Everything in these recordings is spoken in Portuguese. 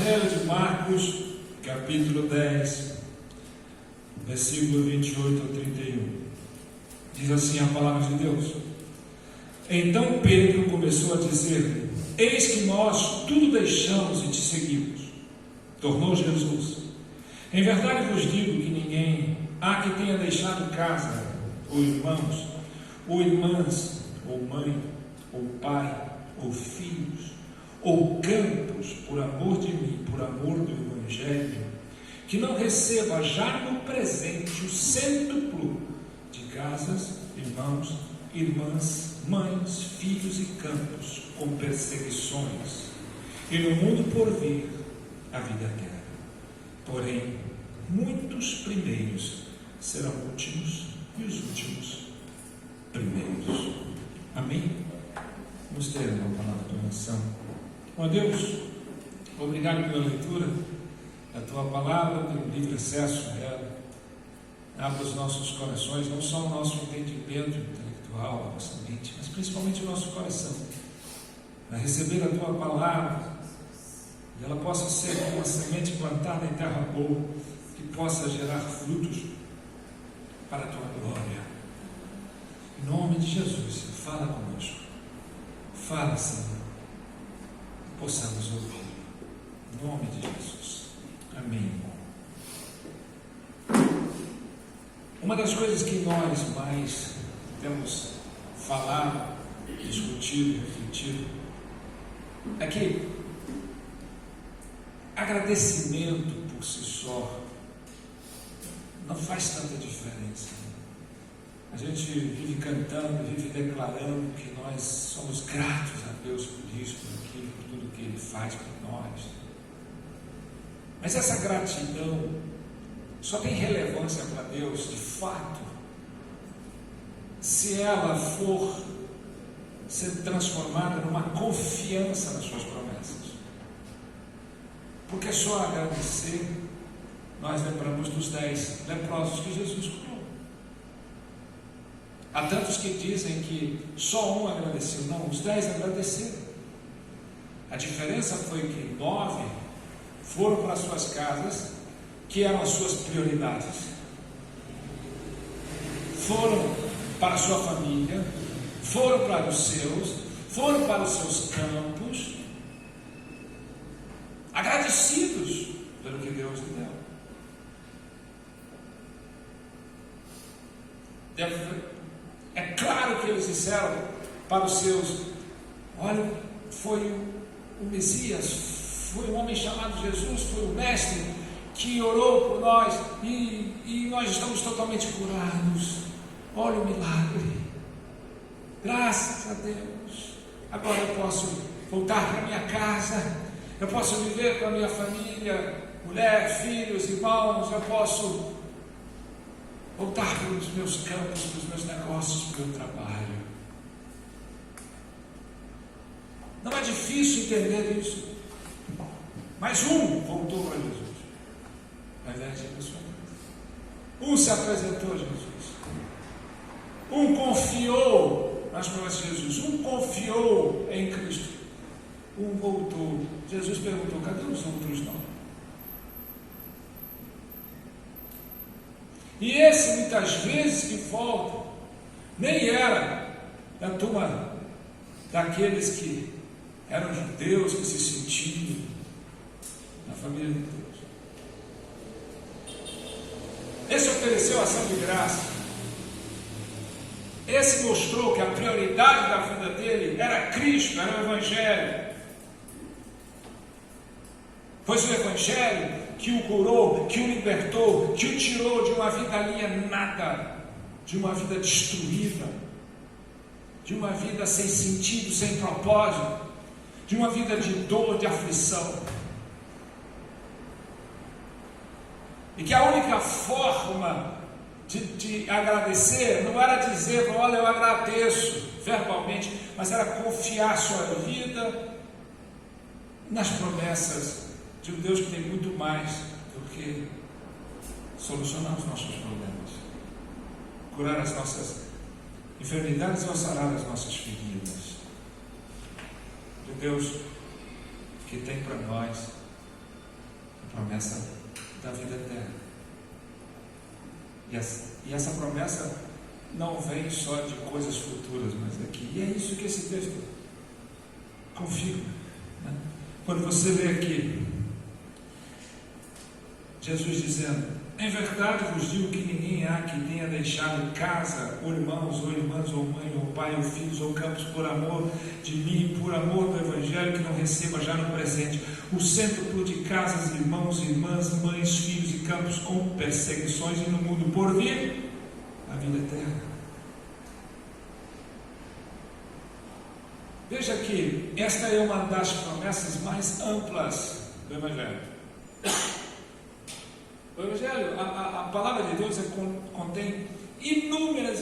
Evangelho de Marcos, capítulo 10, versículo 28 ao 31. Diz assim a palavra de Deus: Então Pedro começou a dizer: Eis que nós tudo deixamos e te seguimos. Tornou Jesus: Em verdade vos digo que ninguém há que tenha deixado casa, ou irmãos, ou irmãs, ou mãe, ou pai, ou filhos, ou campos, por amor de mim, por amor do Evangelho, que não receba já no presente o cêntuplo de casas, irmãos, irmãs, mães, filhos e campos, com perseguições, e no mundo por vir a vida eterna. Porém, muitos primeiros serão últimos, e os últimos primeiros. Amém? Vamos ter uma palavra de oração. Ó Deus, obrigado pela leitura da Tua palavra, pelo livre acesso a ela. Abra os nossos corações, não só o nosso entendimento intelectual, a nossa mente, mas principalmente o nosso coração, para receber a Tua palavra, e ela possa ser como uma semente plantada em terra boa, que possa gerar frutos para a Tua glória. Em nome de Jesus, fala conosco. Fala, Senhor, que possamos ouvir. Em nome de Jesus. Amém. Uma das coisas que nós mais temos falado, discutido, refletido, é que agradecimento por si só não faz tanta diferença. A gente vive cantando, vive declarando que nós somos gratos a Deus por isso, por aquilo, por tudo que Ele faz por nós. Mas essa gratidão só tem relevância para Deus, de fato, se ela for ser transformada numa confiança nas suas promessas. Porque só agradecer, nós lembramos dos 10 leprosos que Jesus curou. Há tantos que dizem que só um agradeceu. Não, os 10 agradeceram. A diferença foi que 9 foram para suas casas, que eram as suas prioridades, foram para a sua família, foram para os seus, foram para os seus campos, agradecidos pelo que Deus lhe deu. É claro que eles disseram para os seus: olha, foi o Messias, foi um homem chamado Jesus, foi o Mestre que orou por nós e nós estamos totalmente curados. Olha o milagre, graças a Deus. Agora eu posso voltar para minha casa, eu posso viver com a minha família, mulher, filhos, irmãos, eu posso voltar para os meus campos, para os meus negócios, para o meu trabalho. Não é difícil entender isso. Mas um voltou para Jesus, ao invés de ir para sua casa. Um se apresentou a Jesus. Um confiou nas promessas de Jesus. Um confiou em Cristo. Um voltou. Jesus perguntou: cadê os outros 9? E esse, muitas vezes, que volta, nem era da turma daqueles que eram judeus, que se sentiam na família de Deus. Esse ofereceu ação de graça. Esse mostrou que a prioridade da vida dele era Cristo, era o Evangelho. Foi o Evangelho que o curou, que o libertou, que o tirou de uma vida alienada, de uma vida destruída, de uma vida sem sentido, sem propósito, de uma vida de dor, de aflição. E que a única forma de agradecer não era dizer: olha, eu agradeço verbalmente, mas era confiar sua vida nas promessas de um Deus que tem muito mais do que solucionar os nossos problemas, curar as nossas enfermidades ou sarar as nossas feridas. De Deus que tem para nós promessa da vida eterna. E essa promessa não vem só de coisas futuras, mas aqui. E é isso que esse texto confirma, né? Quando você lê aqui, Jesus dizendo: em verdade vos digo que ninguém há que tenha deixado casa, ou irmãos, ou irmãs, ou mãe, ou pai, ou filhos, ou campos, por amor de mim, por amor do Evangelho, que não receba já no presente o cêntuplo de casas, irmãos, irmãs, mães, filhos e campos, com perseguições, e no mundo por vir a vida eterna. Veja que esta é uma das promessas mais amplas do Evangelho. O Evangelho, a palavra de Deus contém inúmeras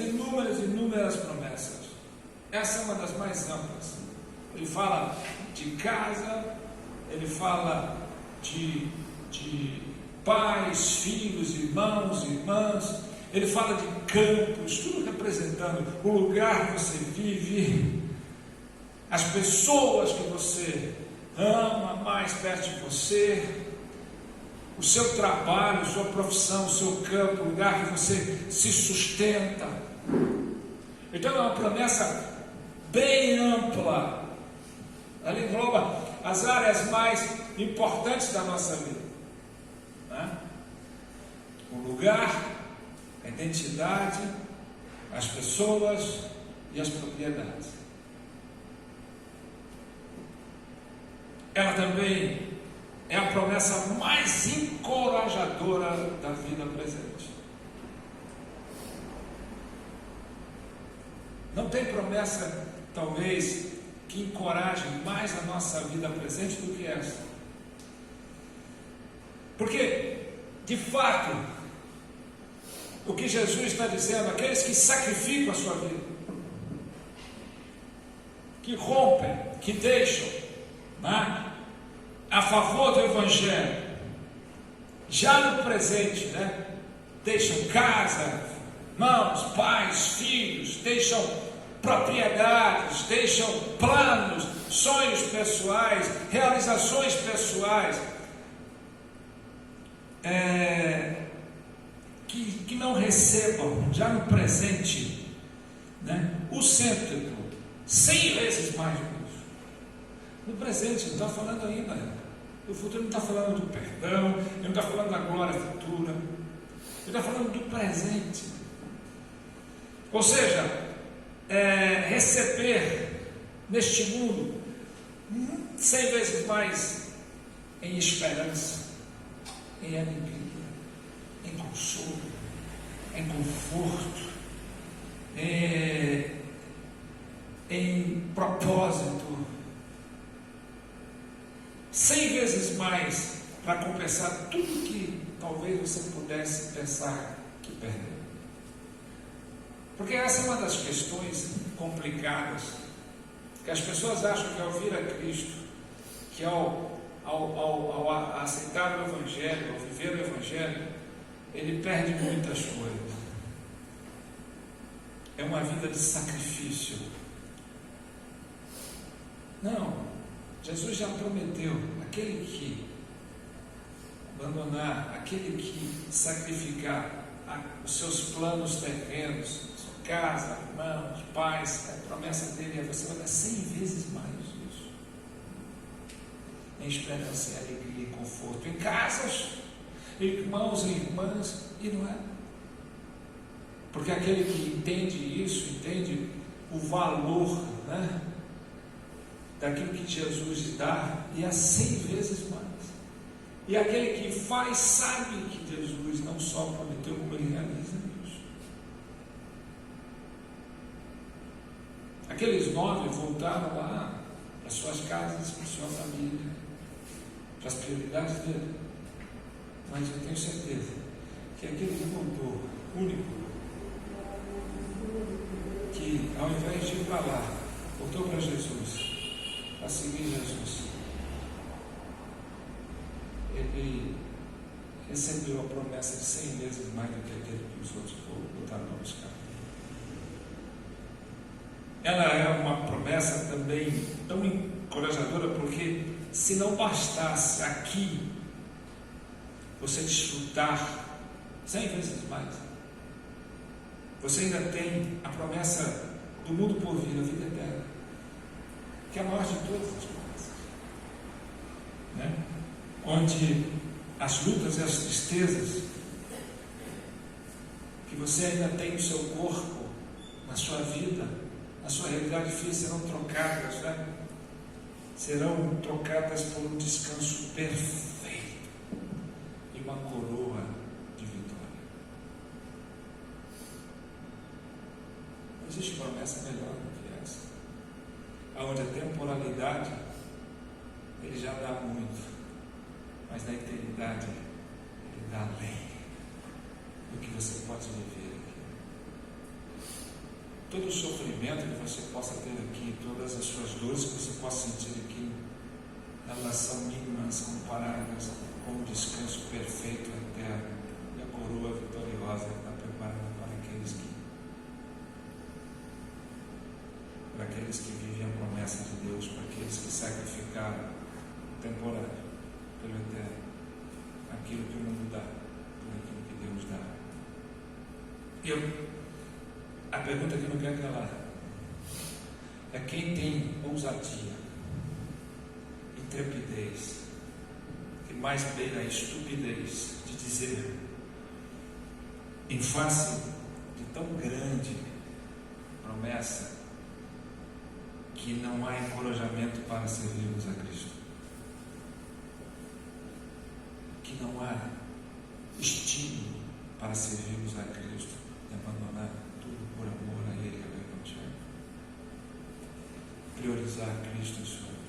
promessas. Essa é uma das mais amplas. Ele fala de casa, ele fala de pais, filhos, irmãos, irmãs, ele fala de campos, tudo representando o lugar que você vive, as pessoas que você ama mais perto de você, o seu trabalho, sua profissão, o seu campo, o lugar que você se sustenta. Então é uma promessa bem ampla. Ela engloba as áreas mais importantes da nossa vida, né? O lugar, a identidade, as pessoas e as propriedades. Ela também é a promessa mais encorajadora da vida presente. Não tem promessa, talvez, que encoraje mais a nossa vida presente do que essa. Porque, de fato, o que Jesus está dizendo, aqueles que sacrificam a sua vida, que rompem, que deixam, né, a favor do Evangelho, já no presente, né, deixam casa, irmãos, pais, filhos, deixam propriedades, deixam planos, sonhos pessoais, realizações pessoais, que não recebam já no presente, né, o cêntuplo, 100 vezes mais do que isso. No presente, não está falando ainda. O futuro não está falando do perdão, ele não está falando da glória futura, ele está falando do presente. Ou seja, receber neste mundo 100 vezes mais em esperança, em alegria, em consolo, em conforto, em propósito, 100 vezes mais para compensar tudo que talvez você pudesse pensar que perdeu. Porque essa é uma das questões complicadas, que as pessoas acham que ao vir a Cristo, que ao aceitar o Evangelho, ao viver o Evangelho, ele perde muitas coisas. É uma vida de sacrifício. Não, Jesus já prometeu, aquele que abandonar, aquele que sacrificar os seus planos terrenos, sua casa, irmãos, pais, a promessa dele é: você vai dar 100 vezes mais isso, em esperança, em alegria, em conforto, em casas, irmãos e irmãs, e não é? Porque aquele que entende isso, entende o valor, né, daquilo que Jesus dá, e é 100 vezes mais. E aquele que faz sabe que Jesus não só prometeu, como ele realiza isso. Aqueles 9 voltaram lá para suas casas, para sua família, para as prioridades dele. Mas eu tenho certeza que aquele que voltou, único, que ao invés de ir para lá, voltou para Jesus, para seguir Jesus, ele recebeu a promessa de 100 vezes mais do que aquele que os outros botaram para buscar. Ela é uma promessa também tão encorajadora, porque se não bastasse aqui você desfrutar 100 vezes mais. Você ainda tem a promessa do mundo por vir, a vida eterna, que é a maior de todas as promessas, né? Onde as lutas e as tristezas que você ainda tem no seu corpo, na sua vida, na sua realidade física, serão trocadas, né? Serão trocadas por um descanso perfeito e uma coroa de vitória. Não existe promessa melhor do que essa, onde a temporalidade ele já dá muito, mas na eternidade ele dá além do que você pode viver aqui. Todo o sofrimento que você possa ter aqui, todas as suas dores que você possa sentir aqui, elas são mínimas comparadas com o descanso perfeito eterno e a coroa vitoriosa que está preparada para aqueles que vivem a promessa de Deus, para aqueles que sacrificaram o temporário pelo eterno, aquilo que o mundo dá, por aquilo que Deus dá. A pergunta que eu não quero calar é: quem tem ousadia, intrepidez, que mais beira a estupidez de dizer, em face de tão grande promessa, que não há encorajamento para servirmos a Cristo, que não há estímulo para servirmos a Cristo e abandonar tudo por amor a Ele e ao Evangelho, priorizar Cristo em sua vida.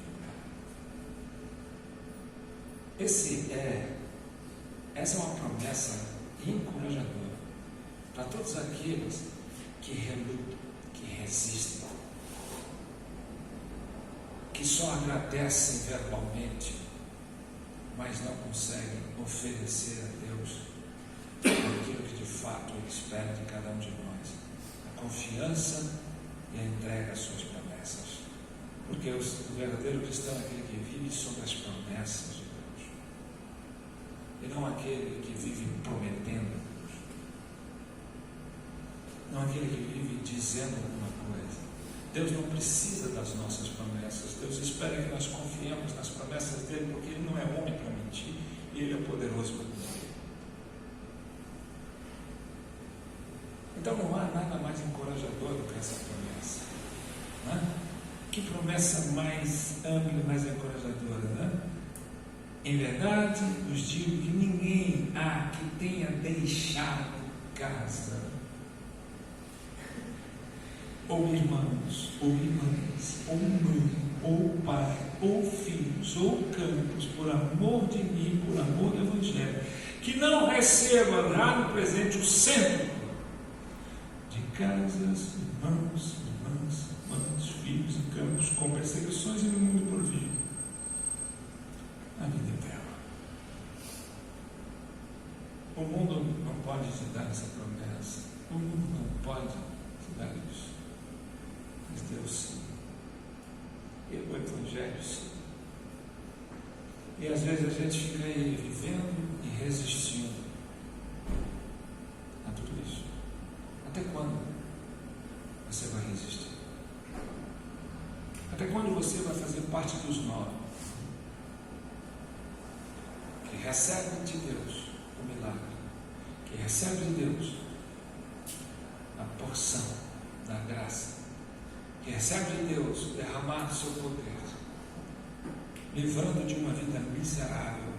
Essa é uma promessa encorajadora para todos aqueles que relutam, que resistem, que só agradecem verbalmente, mas não conseguem oferecer a Deus aquilo que de fato Ele espera de cada um de nós: a confiança e a entrega às suas promessas. Porque o verdadeiro cristão é aquele que vive sobre as promessas de Deus, e não aquele que vive prometendo a Deus, não aquele que vive dizendo alguma coisa. Deus não precisa das nossas promessas. Deus espera que nós confiemos nas promessas dele, porque Ele não é homem para mentir e Ele é poderoso para cumprir. Então não há nada mais encorajador do que essa promessa, né? Que promessa mais ampla e mais encorajadora, né? Em verdade vos digo que ninguém há que tenha deixado casa, ou irmãos, ou irmãs, ou mãe, ou pai, ou filhos, ou campos, por amor de mim, por amor do Evangelho, que não receba lá no presente o centro de casas, irmãos, filhos e campos, com perseguições e no mundo por vir a vida eterna. O mundo não pode te dar essa promessa, o mundo não pode te dar isso, mas Deus sim, e o Evangelho sim. E às vezes a gente fica aí vivendo e resistindo a tudo isso. Até quando você vai resistir? Até quando você vai fazer parte dos 9 que recebem de Deus o milagre, que recebem de Deus a porção da graça, que recebem de Deus o derramar do seu poder, livrando de uma vida miserável,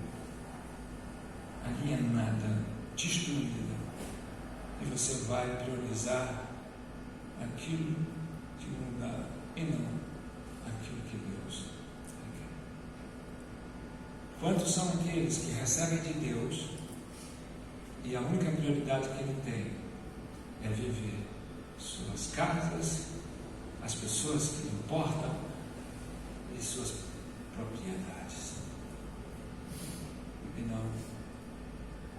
alienada, destruída, e você vai priorizar aquilo que não dá e não aquilo que Deus quer. Quantos são aqueles que recebem de Deus e a única prioridade que ele tem é viver suas casas, as pessoas que lhe importam e suas propriedades, e não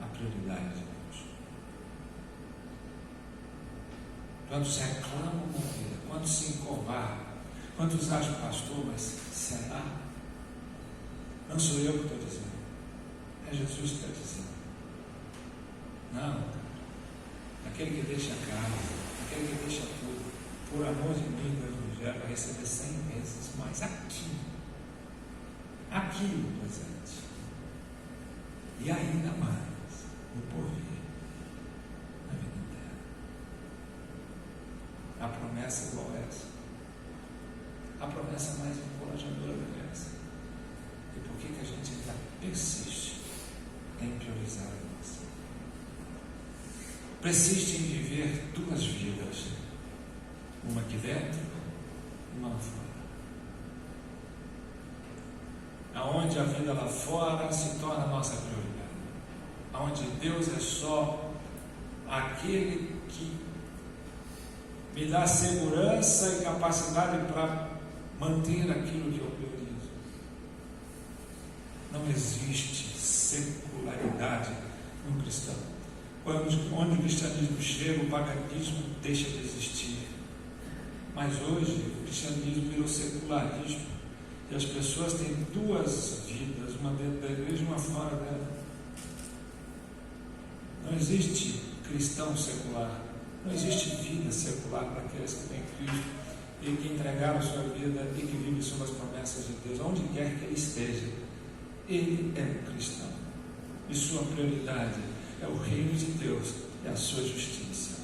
a prioridade de Deus? Quantos reclamam da vida, quantos se encovardam, quantos acham, pastor, mas será? Não sou eu que estou dizendo, é Jesus que está dizendo. Não, aquele que deixa a casa, aquele que deixa tudo, por amor de mim, do Evangelho, vai receber 100 vezes mais aqui no presente, e ainda mais no porvir, na vida inteira. A promessa é igual a essa, a promessa mais encorajadora do que essa. E por que a gente ainda persiste em priorizar a nossa? Persiste em viver duas vidas, uma aqui dentro, uma lá fora. Aonde a vida lá fora se torna a nossa prioridade, aonde Deus é só aquele que me dá segurança e capacidade para manter aquilo que eu priorizo. Não existe secularidade no cristão. Onde o cristianismo chega, o paganismo deixa de existir. Mas hoje o cristianismo virou secularismo e as pessoas têm duas vidas, uma dentro da igreja e uma fora dela. Não existe cristão secular, não existe vida secular para aqueles que têm Cristo e que entregaram sua vida e que vivem sob as promessas de Deus. Onde quer que ele esteja, ele é um cristão e sua prioridade é o reino de Deus e a sua justiça.